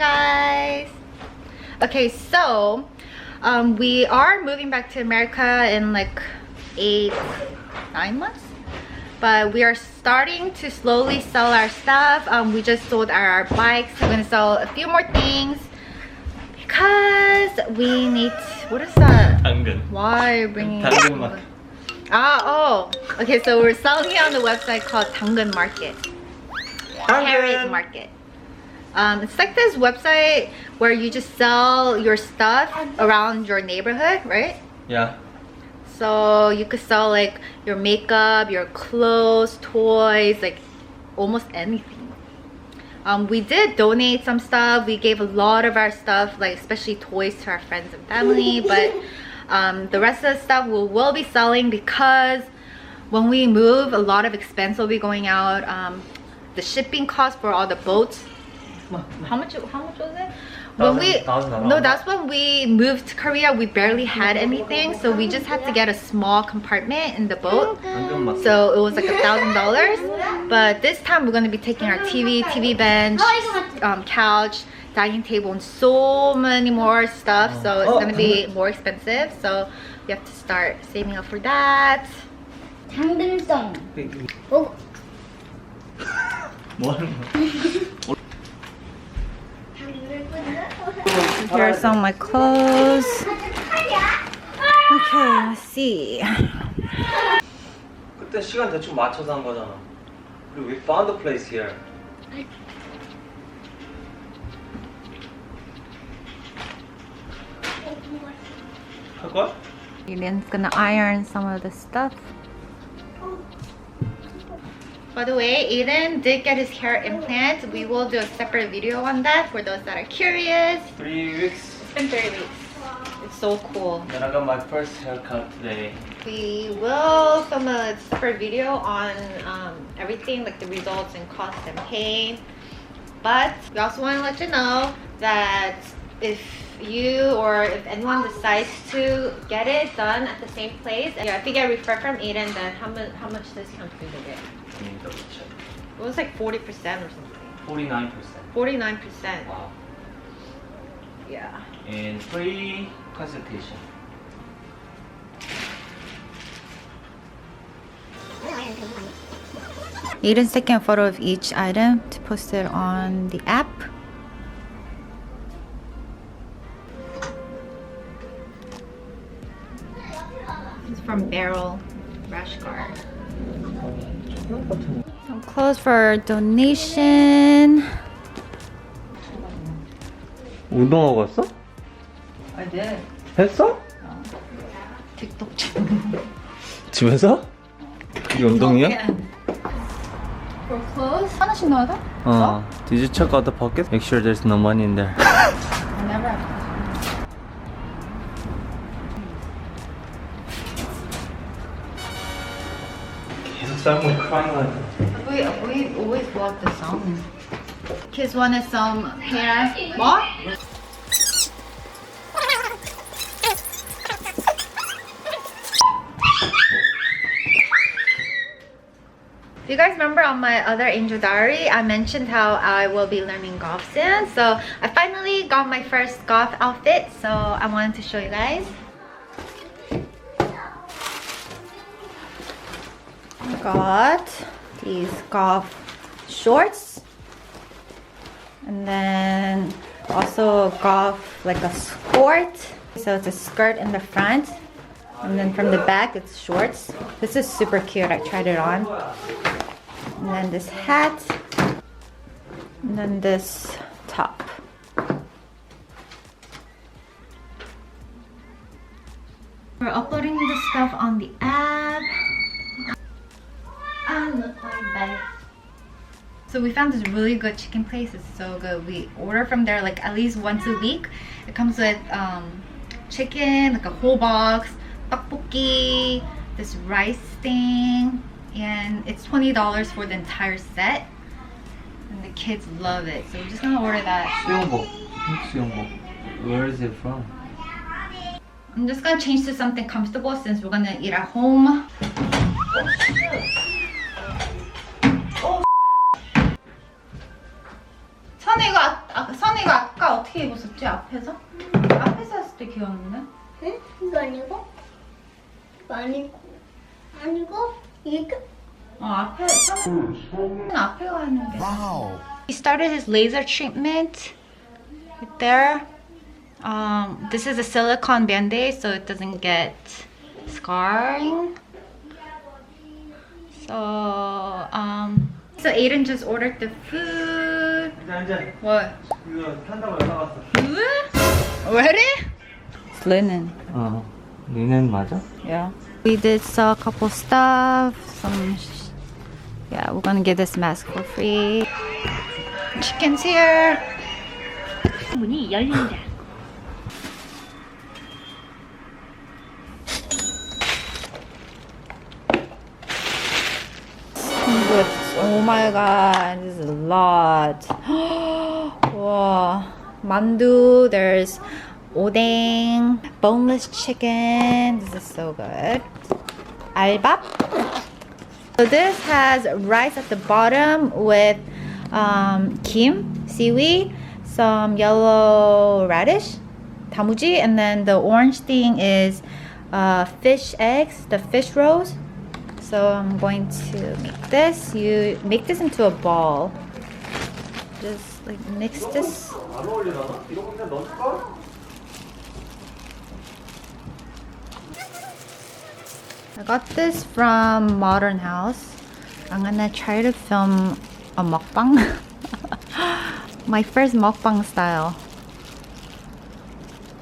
guys. Okay, so we are moving back to America in like 8-9 months, but we are starting to slowly sell our stuff. We just sold our bikes. We're gonna sell a few more things because we need, what is that? 당근. Why are you bringing 당근 market. oh, okay, so we're selling it on the website called Tangun Market. Carrot Market. It's like this website where you just sell your stuff around your neighborhood, right? Yeah. So you could sell like your makeup, your clothes, toys, like almost anything. We did donate some stuff. We gave a lot of our stuff, like especially toys, to our friends and family, but the rest of the stuff we will be selling because when we move, a lot of expense will be going out. The shipping cost for all the boats. How much was it? When that's when we moved to Korea. We barely had anything, so we just had to get a small compartment in the boat. So it was like $1,000. But this time we're going to be taking our TV bench, couch, dining table, and so many more stuff. So it's going to be more expensive. So we have to start saving up for that. 당근성. Here are some of my clothes. Okay, let's see. 그때 시간 대충 맞춰서 한 거잖아. 그리고 we found a place here. 할 거야? Eden's gonna iron some of the stuff. By the way, Aiden did get his hair implant. We will do a separate video on that for those that are curious. 3 weeks. It's been 3 weeks. It's so cool. Then I got my first haircut today. We will film a separate video on everything, like the results and cost and pain. But we also want to let you know that if you or if anyone decides to get it done at the same place, yeah, if you get referred from Aiden, then how much discount do you get? It was like 40% or something. 49%. 49%. Wow. Yeah. And free consultation. Aiden's taking a photo of each item to post it on the app. It's from Barrel Rash Guard. Some clothes for donation. 운동하고 왔어? I did. 했어? 틱톡 집에서? 이게 운동이야? For clothes? 하나씩 넣어야 돼? Did you check out the pocket? Make sure there's no money in there. I never have. Someone crying like We always bought the salmon. Kids wanted some hair. What? Do you guys remember on my other Angel Diary, I mentioned how I will be learning golf soon. So I finally got my first golf outfit. So I wanted to show you guys. Got these golf shorts, and then also golf like a skirt. So it's a skirt in the front, and then from the back it's shorts. This is super cute. I tried it on. And then this hat, and then this top. We're uploading the stuff on the app. So we found this really good chicken place. It's so good. We order from there like at least once a week. It comes with chicken, like a whole box, tteokbokki, this rice thing, and it's $20 for the entire set. And the kids love it, so we're just gonna order that. 수영복. 수영복. Where is it from? I'm just gonna change to something comfortable since we're gonna eat at home. 선우 이거 아까 어떻게 입었었지? 앞에서? 앞에서 했을 때 기억나는데? 응? 이거 아니고? 이거 아니고? 아니고? 이거? 앞에 처음에 앞에가 하는 게. He started his laser treatment right there. This is a silicone band-aid so it doesn't get scarring. So Aiden just ordered the food. 이제 What? 이거 산다고 연락 왔어. Ready? It's linen. 니는 맞아? Yeah. We did sell a couple stuff. Yeah, we're gonna get this mask for free. Chicken's here. 문이 열린다. Oh my god, this is a lot. Wow. Mandu, there's odeng, boneless chicken. This is so good. Albap. So this has rice at the bottom with kim, seaweed, some yellow radish, tamuji, and then the orange thing is fish eggs, the fish rolls. So I'm going to make this. You make this into a ball. Just like mix this. 안 어울리나? 이거 그냥 넣을까? I got this from Modern House. I'm gonna try to film a mukbang. My first mukbang style.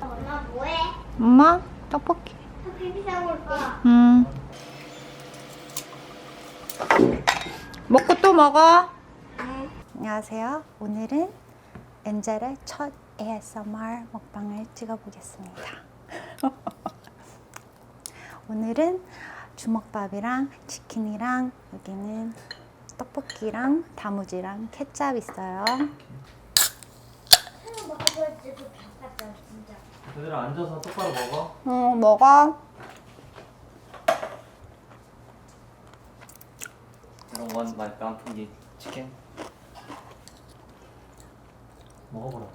엄마 뭐해? 엄마, 떡볶이. 커피 사올 거야. 먹고 또 먹어. 안녕하세요. 오늘은 엔젤의 첫 ASMR 먹방을 찍어보겠습니다. 오늘은 주먹밥이랑 치킨이랑 여기는 떡볶이랑 다무지랑 케찹 있어요. 먹어야지 그 바깥다 진짜. 얘들아 앉아서 똑바로 먹어. 먹어. 이런 건 깐풍기 치킨. 먹어보라.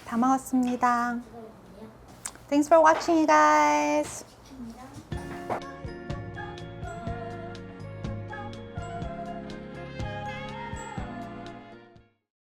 다 먹었습니다. Thanks for watching, you guys.